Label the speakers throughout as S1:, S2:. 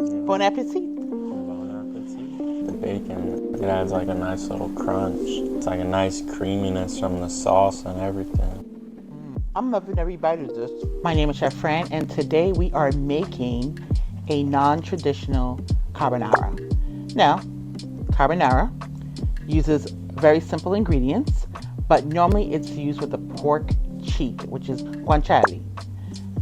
S1: Bon appetit.
S2: Bon appetit. The bacon, it adds like a nice little crunch. It's like a nice creaminess from the sauce and everything.
S1: I'm loving every bite of this. My name is Chef Fran, and today we are making a non-traditional carbonara. Now, carbonara uses very simple ingredients, but normally it's used with a pork cheek, which is guanciale.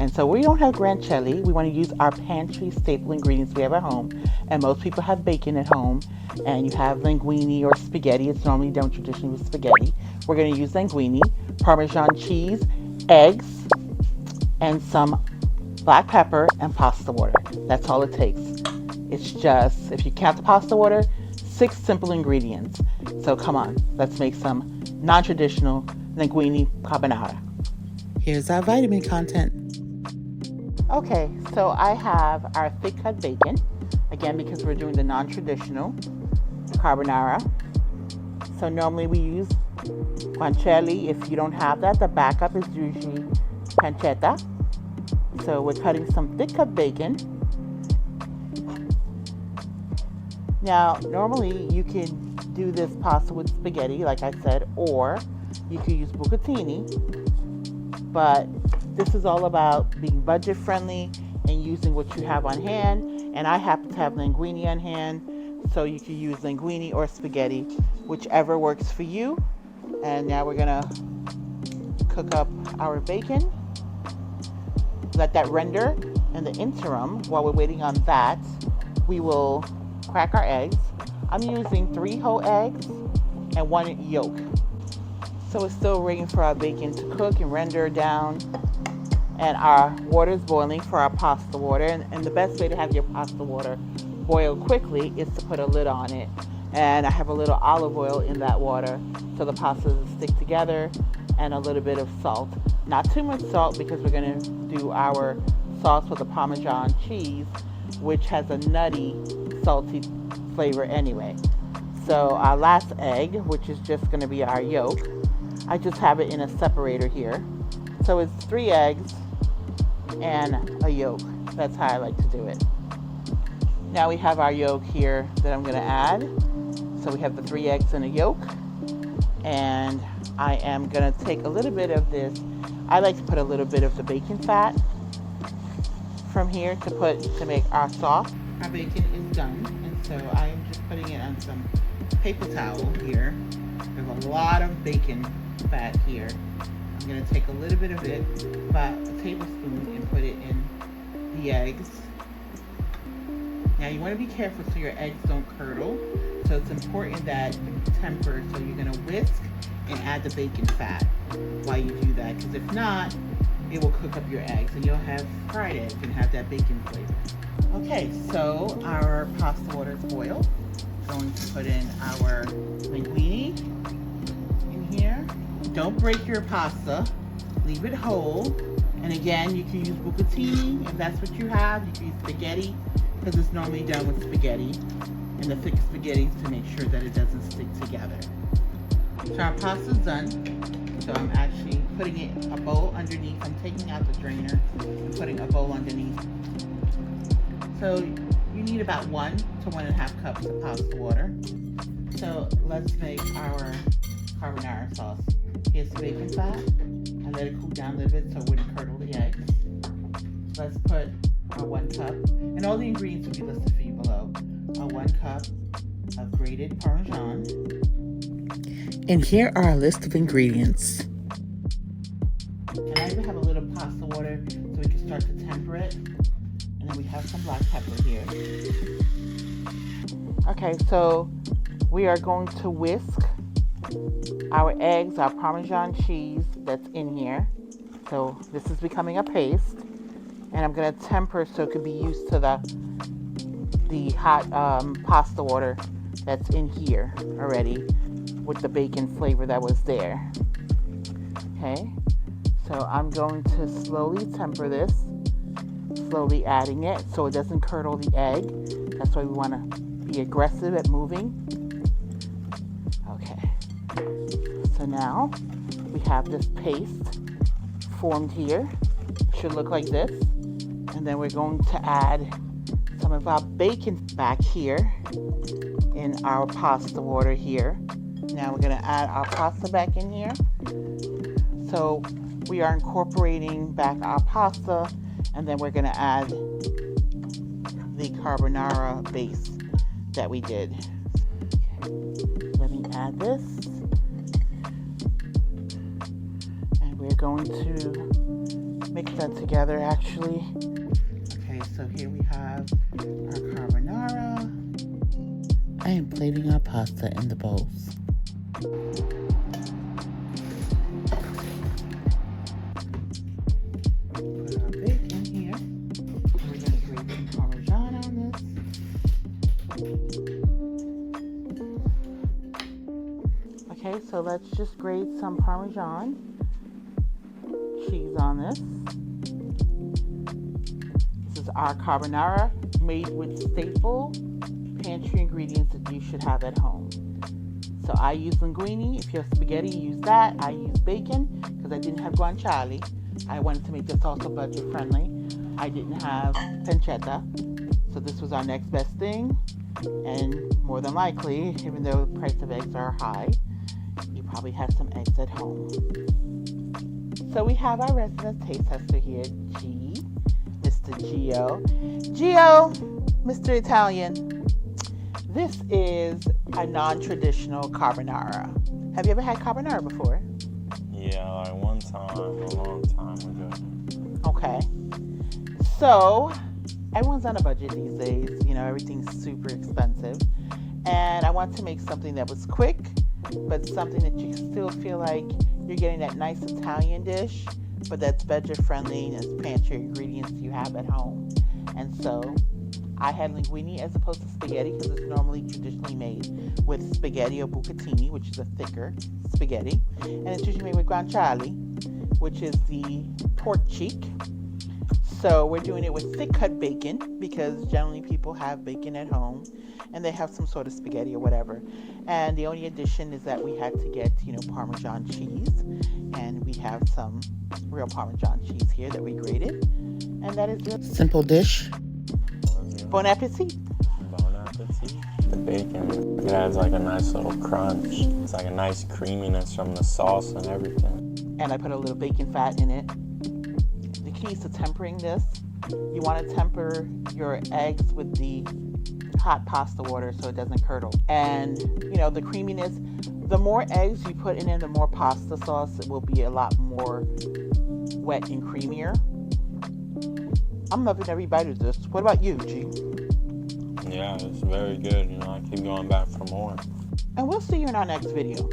S1: And so we don't have guanciale. We want to use our pantry staple ingredients we have at home. And most people have bacon at home. And you have linguine or spaghetti. It's normally done traditionally with spaghetti. We're going to use linguine, Parmesan cheese, eggs, and some black pepper and pasta water. That's all it takes. It's just, if you count the pasta water, 6 simple ingredients. So come on, let's make some non-traditional linguine carbonara. Here's our vitamin content. Okay, so I have our thick cut bacon, again because we're doing the non-traditional carbonara. So normally we use guanciale. If you don't have that, the backup is usually pancetta. So we're cutting some thick cut bacon. Now, normally you can do this pasta with spaghetti, like I said, or you could use bucatini, but this is all about being budget friendly and using what you have on hand. And I happen to have linguine on hand, so you can use linguine or spaghetti, whichever works for you. And now we're gonna cook up our bacon. Let that render. In the interim, while we're waiting on that, we will crack our eggs. I'm using 3 whole eggs and 1 yolk. So it's still waiting for our bacon to cook and render down. And our water is boiling for our pasta water. And the best way to have your pasta water boil quickly is to put a lid on it. And I have a little olive oil in that water so the pasta doesn't stick together, and a little bit of salt. Not too much salt because we're going to do our sauce with the Parmesan cheese, which has a nutty, salty flavor anyway. So our last egg, which is just going to be our yolk, I just have it in a separator here. So it's 3 eggs and a yolk. That's how I like to do it. Now we have our yolk here that I'm going to add. So we have the 3 eggs and a yolk. And I am going to take a little bit of this. I like to put a little bit of the bacon fat from here to make our sauce. Our bacon is done. And so I am just putting it on some paper towel here. There's a lot of bacon fat here. I'm going to take a little bit of it, about a tablespoon, and put it in the eggs. Now you want to be careful so your eggs don't curdle. So it's important that you temper. So you're going to whisk and add the bacon fat while you do that. Because if not, it will cook up your eggs and you'll have fried eggs and have that bacon flavor. Okay, so our pasta water is boiled. Going to put in our linguine in here. Don't break your pasta. Leave it whole. And again, you can use bucatini if that's what you have. You can use spaghetti because it's normally done with spaghetti. And the thick spaghetti to make sure that it doesn't stick together. So our pasta's done. So I'm actually putting it a bowl underneath. I'm taking out the drainer and putting a bowl underneath. So you need about 1 to 1.5 cups of pasta water. So let's make our carbonara sauce. Here's the bacon fat. I let it cool down a little bit so it wouldn't curdle the eggs. Let's put our 1 cup, and all the ingredients will be listed for you below. 1 cup of grated Parmesan. And here are a list of ingredients. And I even have a little pasta water so we can start to temper it. And then we have some black pepper here. Okay, so we are going to whisk our eggs, our Parmesan cheese that's in here. So this is becoming a paste. And I'm going to temper so it can be used to the hot pasta water that's in here already with the bacon flavor that was there. Okay, so I'm going to slowly temper this, slowly adding it so it doesn't curdle the egg. That's why we want to be aggressive at moving. Okay, so now we have this paste formed here. It should look like this. And then we're going to add some of our bacon back here in our pasta water here. Now we're going to add our pasta back in here. So we are incorporating back our pasta, and then we're going to add the carbonara base that we did. Okay. Let me add this. And we're going to mix that together actually. Okay, so here we have our carbonara. I am plating our pasta in the bowls. Put our bacon here. We're going to grate some Parmesan on this. Okay, so let's just grate some Parmesan cheese on this. This is our carbonara made with staple pantry ingredients that you should have at home. So I use linguine. If you have spaghetti, use that. I use bacon because I didn't have guanciale. I wanted to make this also budget friendly. I didn't have pancetta, so this was our next best thing. And more than likely, even though the price of eggs are high, you probably have some eggs at home. So we have our resident taste tester here, Mr. Gio. Gio, Mr. Italian. This is a non-traditional carbonara. Have you ever had carbonara before?
S2: Yeah, like one time, a long time ago.
S1: Okay. So, everyone's on a budget these days. You know, everything's super expensive. And I wanted to make something that was quick, but something that you still feel like you're getting that nice Italian dish, but that's budget friendly and it's pantry ingredients you have at home. And so, I had linguine as opposed to spaghetti because it's normally traditionally made with spaghetti or bucatini, which is a thicker spaghetti. And it's usually made with guanciale, which is the pork cheek. So we're doing it with thick cut bacon because generally people have bacon at home and they have some sort of spaghetti or whatever. And the only addition is that we had to get, Parmesan cheese. And we have some real Parmesan cheese here that we grated. And that is a simple dish. Bon appetit.
S2: Bon appetit. The bacon, it adds like a nice little crunch. It's like a nice creaminess from the sauce and everything.
S1: And I put a little bacon fat in it. The key to tempering this, you want to temper your eggs with the hot pasta water so it doesn't curdle. And, the creaminess, the more eggs you put in it, the more pasta sauce, it will be a lot more wet and creamier. I'm loving every bite of this. What about you, G?
S2: Yeah, it's very good. I keep going back for more.
S1: And we'll see you in our next video.